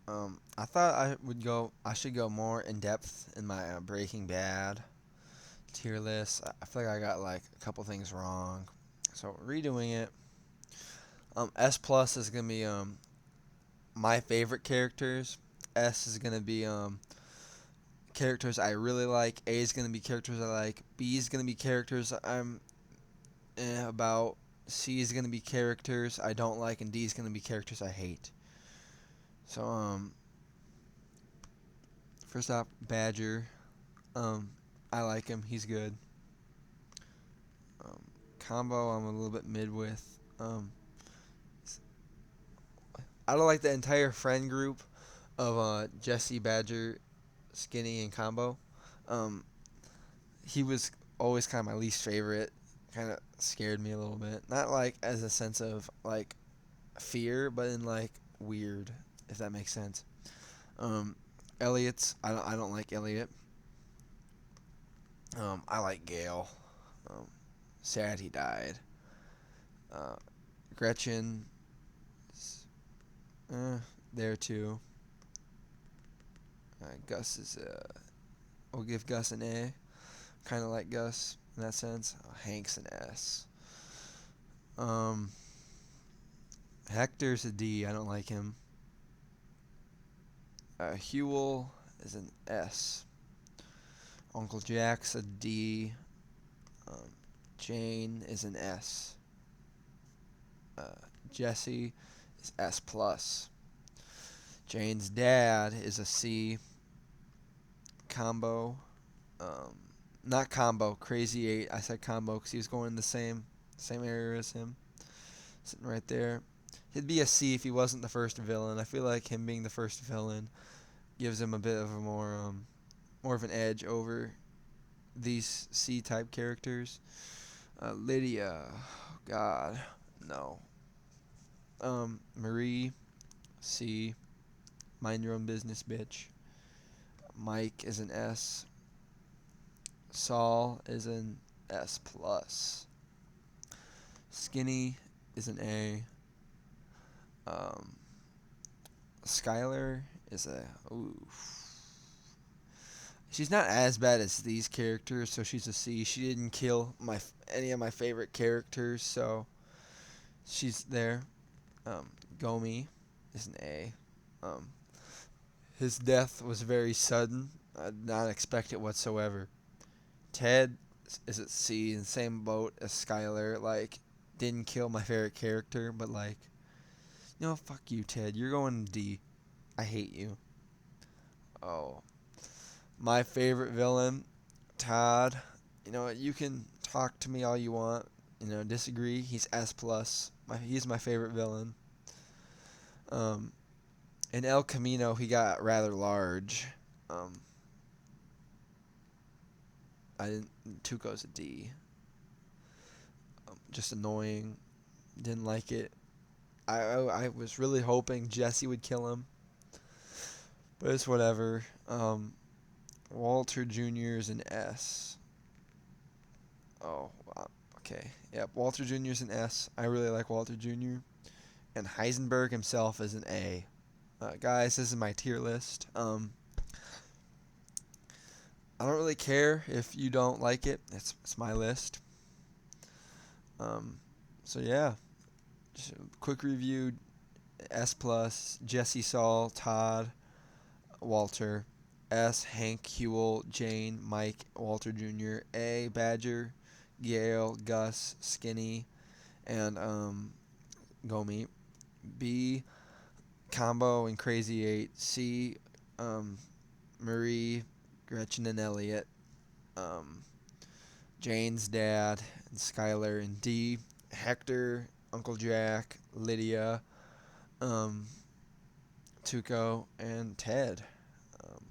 I thought I should go more in depth in my Breaking Bad tier list. I feel like I got like a couple things wrong, so redoing it. S plus is gonna be my favorite characters. S is gonna be characters I really like. A is gonna be characters I like. B is gonna be characters I'm about. C is gonna be characters I don't like, and D is gonna be characters I hate. So first off, Badger. Um, I like him. He's good. Um, Combo, I'm a little bit mid with. Um, I don't like the entire friend group of Jesse, Badger, Skinny, and Combo. Um, he was always kind of my least favorite. Kind of scared me a little bit. Not like as a sense of like fear, but in like weird, if that makes sense. Um, Elliot's I don't like Elliot. I like Gail. Um, Sad he died. Uh, Gretchen, uh, there too. Gus is we'll give Gus an A. Kind of like Gus in that sense. Hank's an S. Um, Hector's a D. I don't like him. Huel is an S. Uncle Jack's a D. Um, Jane is an S. Uh, Jesse is S plus. Jane's dad is a C. Combo, um, not Combo, Crazy Eight. I said Combo because he was going in the same area as him, sitting right there. He'd be a C if he wasn't the first villain. I feel like him being the first villain gives him a bit of a more of an edge over these C type characters. Lydia, oh God, no. Marie, C. Mind your own business, bitch. Mike is an S. Saul is an S plus. Skinny is an A. Um, Skyler is a ooh. She's not as bad as these characters, so she's a C. She didn't kill any of my favorite characters, so she's there. Um, Gomi is an A. Um, his death was very sudden. I did not expect it whatsoever. Ted is at C, in the same boat as Skyler. Like, didn't kill my favorite character, but like, fuck you, Ted. You're going D. I hate you. Oh, my favorite villain, Todd. You can talk to me all you want. Disagree. He's S plus. He's my favorite villain. Um, in El Camino, he got rather large. Um, I didn't. Tuco's a D. Just annoying. Didn't like it. I was really hoping Jesse would kill him, but it's whatever. Walter Jr. is an S. Oh, okay. Yep, Walter Jr. is an S. I really like Walter Jr. And Heisenberg himself is an A. Guys, this is my tier list. I don't really care if you don't like it. It's my list. Um, so yeah, just a quick review. S plus, Jesse, Saul, Todd, Walter. S, Hank, Huel, Jane, Mike, Walter Jr. A, Badger, Gail, Gus, Skinny, and Gomi. B, Combo and Crazy Eight. C, um, Marie, Gretchen, and Elliot. Um, Jane's dad and Skyler. And D, Hector, Uncle Jack, Lydia, um, Tuco, and Ted. Um,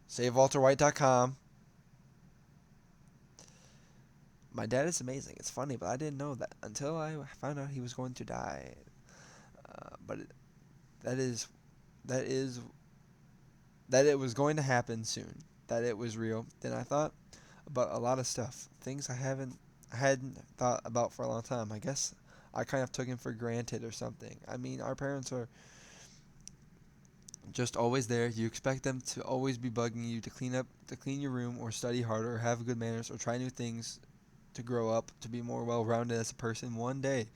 SaveWalterWhite.com. My dad is amazing. It's funny, but I didn't know that until I found out he was going to die. But that is that is that it was going to happen soon. That it was real. Then I thought about a lot of stuff, things I hadn't thought about for a long time. I guess I kind of took him for granted or something. I mean, our parents are just always there. You expect them to always be bugging you to clean your room, or study harder, or have good manners, or try new things, to grow up, to be more well-rounded as a person one day,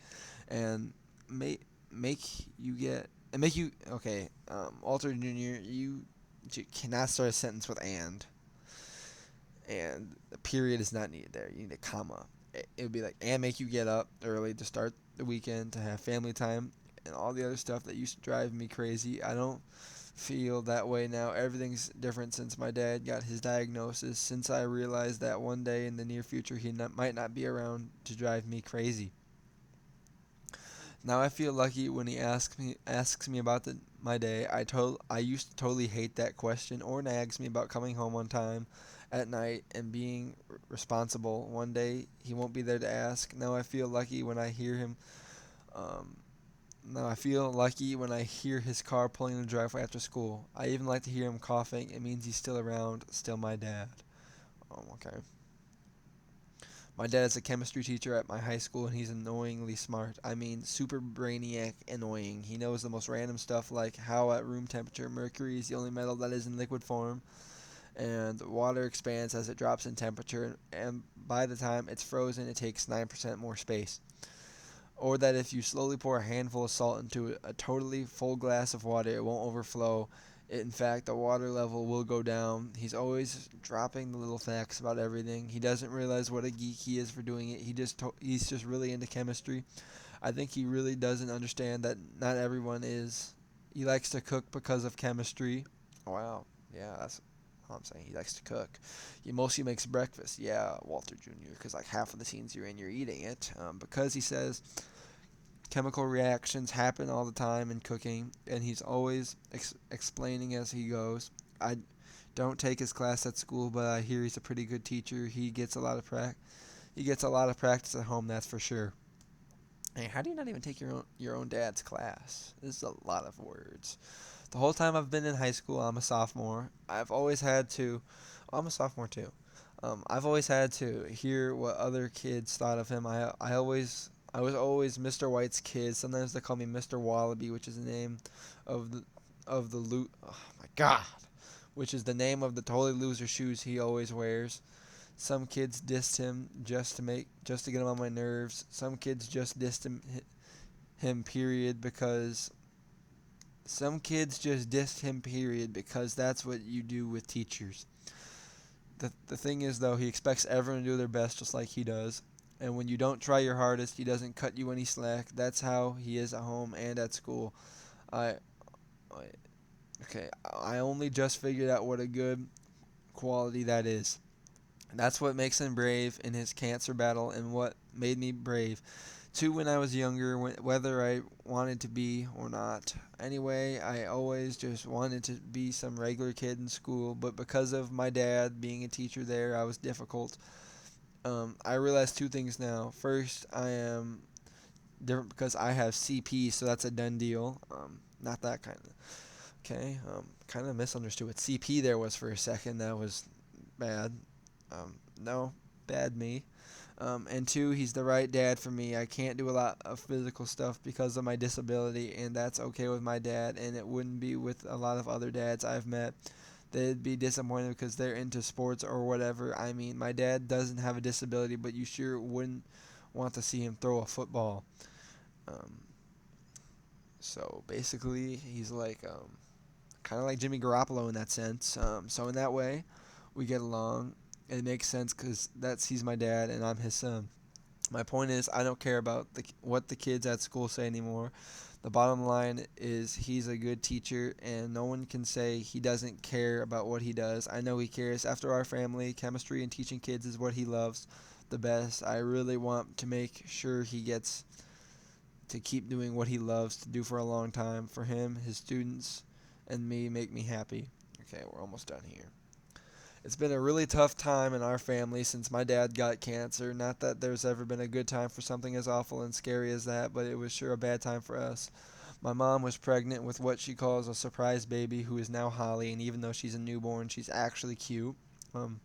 and make make you get and make you okay. Walter Jr., you cannot start a sentence with and the period is not needed there. You need a comma. It would be like, and make you get up early to start the weekend, to have family time, and all the other stuff that used to drive me crazy. I don't feel that way now. Everything's different since my dad got his diagnosis, since I realized that one day in the near future might not be around to drive me crazy. Now I feel lucky when he asks me about my day. I used to totally hate that question, or nags me about coming home on time at night and being responsible. One day he won't be there to ask. Um, Now I feel lucky when I hear his car pulling in the driveway after school. I even like to hear him coughing. It means he's still around, still my dad. Okay. My dad is a chemistry teacher at my high school, and he's annoyingly smart. I mean, super brainiac annoying. He knows the most random stuff, like how at room temperature mercury is the only metal that is in liquid form, and water expands as it drops in temperature, and by the time it's frozen, it takes 9% more space. Or that if you slowly pour a handful of salt into a totally full glass of water, it won't overflow. In fact, the water level will go down. He's always dropping the little facts about everything. He doesn't realize what a geek he is for doing it. He's just really into chemistry. I think he really doesn't understand that not everyone is. He likes to cook because of chemistry. Wow, yeah, that's all I'm saying. He likes to cook. He mostly makes breakfast. Yeah, Walter Jr., because like half of the scenes you're in, you're eating it. Because he says chemical reactions happen all the time in cooking, and he's always explaining as he goes. I don't take his class at school, but I hear he's a pretty good teacher. He gets a lot of practice at home, that's for sure. Hey, how do you not even take your own dad's class? This is a lot of words. The whole time I've been in high school, I'm a sophomore. I've always had to. Oh, I'm a sophomore too. I've always had to hear what other kids thought of him. I was always Mr. White's kid. Sometimes they call me Mr. Wallaby, which is the name of the loot. Oh my God, which is the name of the totally loser shoes he always wears. Some kids dissed him just to get him on my nerves. Some kids just dissed him period because some kids just dissed him period because that's what you do with teachers. The thing is though, he expects everyone to do their best just like he does. And when you don't try your hardest, he doesn't cut you any slack. That's how he is at home and at school. I, I okay, I only just figured out what a good quality that is. That's what makes him brave in his cancer battle, and what made me brave too when I was younger, whether I wanted to be or not. Anyway, I always just wanted to be some regular kid in school, but because of my dad being a teacher there, I was difficult. I realize two things now. First, I am different because I have CP, so that's a done deal. Not that kind of. Okay, kind of misunderstood what CP there was for a second. That was bad. No, bad me. And two, he's the right dad for me. I can't do a lot of physical stuff because of my disability, and that's okay with my dad, and it wouldn't be with a lot of other dads I've met. They'd be disappointed because they're into sports or whatever. I mean, my dad doesn't have a disability, but you sure wouldn't want to see him throw a football. Um, so basically, he's like kind of like Jimmy Garoppolo in that sense. So in that way, we get along. It makes sense because he's my dad and I'm his son. My point is, I don't care about what the kids at school say anymore. The bottom line is he's a good teacher, and no one can say he doesn't care about what he does. I know he cares. After our family, chemistry and teaching kids is what he loves the best. I really want to make sure he gets to keep doing what he loves to do for a long time. For him, his students, and me make me happy. Okay, we're almost done here. It's been a really tough time in our family since my dad got cancer. Not that there's ever been a good time for something as awful and scary as that, but it was sure a bad time for us. My mom was pregnant with what she calls a surprise baby who is now Holly, and even though she's a newborn, she's actually cute. And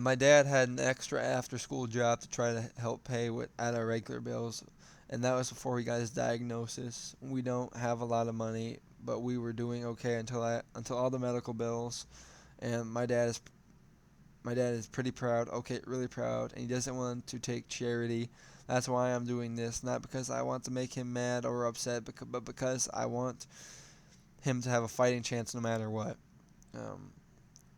my dad had an extra after school job to try to help pay at our regular bills, and that was before he got his diagnosis. We don't have a lot of money, but we were doing okay until all the medical bills. And my dad is pretty proud, okay, really proud, and he doesn't want to take charity. That's why I'm doing this, not because I want to make him mad or upset, but because I want him to have a fighting chance no matter what. Um,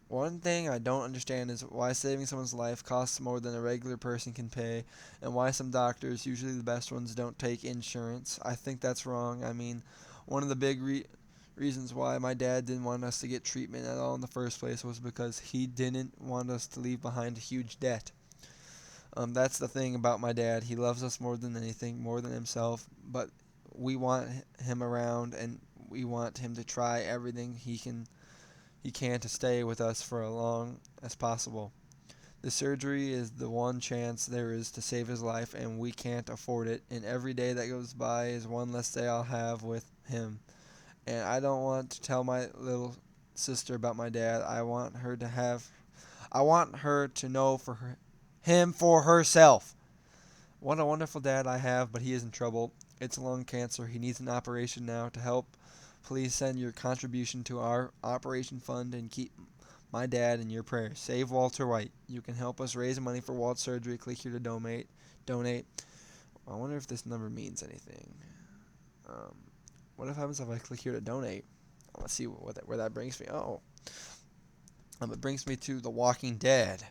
One thing I don't understand is why saving someone's life costs more than a regular person can pay, and why some doctors, usually the best ones, don't take insurance. I think that's wrong. I mean, one of the big reasons why my dad didn't want us to get treatment at all in the first place was because he didn't want us to leave behind a huge debt. That's the thing about my dad. He loves us more than anything, more than himself, but we want him around, and we want him to try everything he can to stay with us for as long as possible. The surgery is the one chance there is to save his life, and we can't afford it. And every day that goes by is one less day I'll have with him. And I don't want to tell my little sister about my dad. I want her to know him for herself. What a wonderful dad I have, but he is in trouble. It's lung cancer. He needs an operation now to help. Please send your contribution to our operation fund and keep my dad in your prayers. Save Walter White. You can help us raise money for Walt's surgery. Click here to donate. I wonder if this number means anything. What happens if I click here to donate? Let's see where that brings me. Oh, it brings me to The Walking Dead.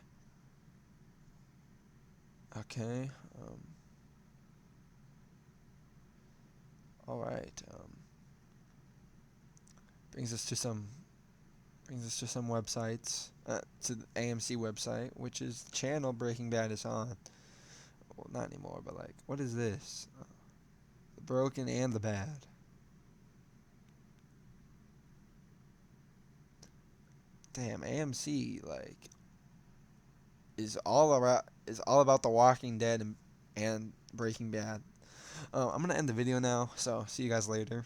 Okay. All right. Brings us to some websites. To the AMC website, which is the channel Breaking Bad is on. Well, not anymore, but like, what is this? The Broken and the Bad. Damn, AMC is all about The Walking Dead and Breaking Bad. I'm gonna end the video now, so see you guys later.